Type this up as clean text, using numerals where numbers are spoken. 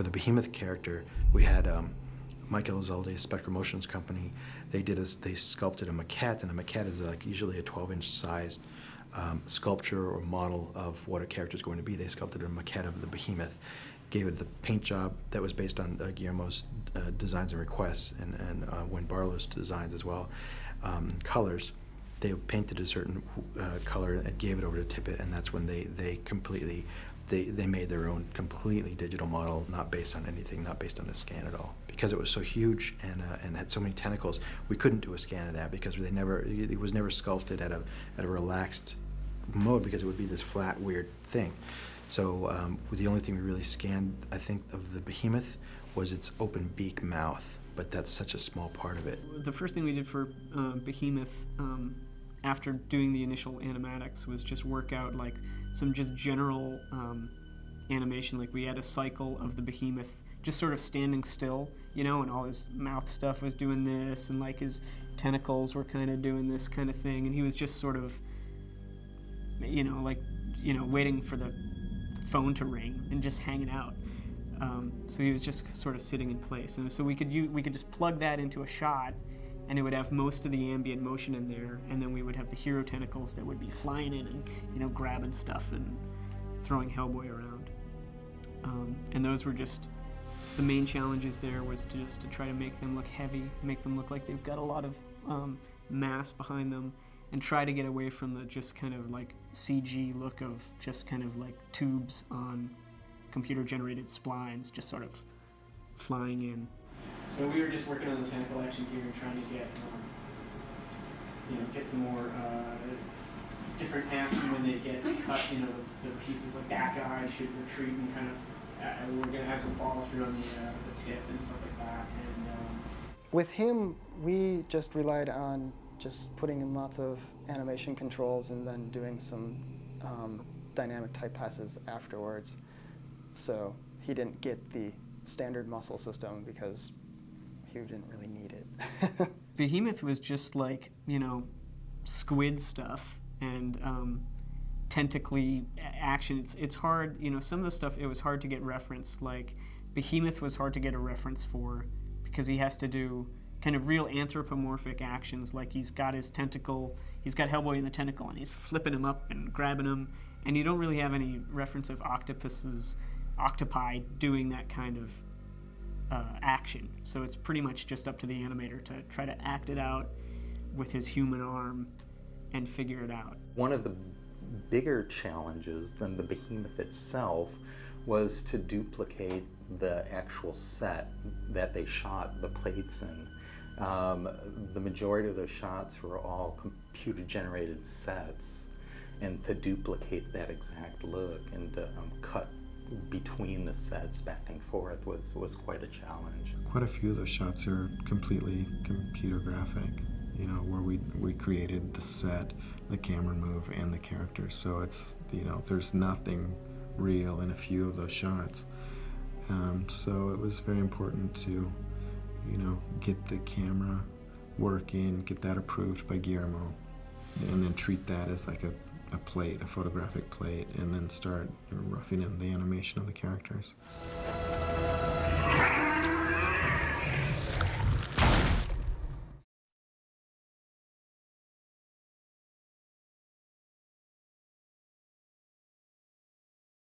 for the Behemoth character, we had Mike Elizalde, Spectral Motions Company. They sculpted a maquette, and a maquette is like usually a 12-inch sized sculpture or model of what a character is going to be. They sculpted a maquette of the Behemoth, gave it the paint job that was based on Guillermo's designs and requests, and Wayne Barlow's designs as well, colors. They painted a certain color and gave it over to Tippett, and that's when they made their own completely digital model, not based on anything, not based on a scan at all. Because it was so huge and had so many tentacles, we couldn't do a scan of that because it was never sculpted at a relaxed mode, because it would be this flat, weird thing. So the only thing we really scanned, I think, of the Behemoth was its open beak mouth, but that's such a small part of it. The first thing we did for Behemoth, after doing the initial animatics, was just work out like some just general animation. Like we had a cycle of the Behemoth just sort of standing still, you know, and all his mouth stuff was doing this, and like his tentacles were kind of doing this kind of thing, and he was just sort of, waiting for the phone to ring and just hanging out. So he was just sort of sitting in place, and so we could just plug that into a shot, and it would have most of the ambient motion in there, and then we would have the hero tentacles that would be flying in and grabbing stuff and throwing Hellboy around. And those were just the main challenges. There was to try to make them look heavy, make them look like they've got a lot of mass behind them, and try to get away from the just kind of like CG look of just kind of like tubes on computer-generated splines just sort of flying in. So we were just working on the tentacle action gear and trying to get some more different action when they get cut. The pieces like that guy should retreat and kind of. We're going to have some follow through on the tip and stuff like that. And with him, we just relied on just putting in lots of animation controls and then doing some dynamic type passes afterwards. So he didn't get the standard muscle system because he didn't really need it. Behemoth was just like, squid stuff and tentacly action. It's hard, some of the stuff, it was hard to get reference. Like Behemoth was hard to get a reference for because he has to do kind of real anthropomorphic actions. Like he's got his tentacle, he's got Hellboy in the tentacle, and he's flipping him up and grabbing him, and you don't really have any reference of octopi doing that kind of action. So it's pretty much just up to the animator to try to act it out with his human arm and figure it out. One of the bigger challenges than the Behemoth itself was to duplicate the actual set that they shot the plates in. The majority of those shots were all computer-generated sets, and to duplicate that exact look and to cut between the sets back and forth was quite a challenge. Quite a few of those shots are completely computer graphic, where we created the set, the camera move, and the characters. So it's, there's nothing real in a few of those shots. So it was very important to, get the camera working, get that approved by Guillermo, and then treat that as like a plate, a photographic plate, and then start roughing in the animation of the characters.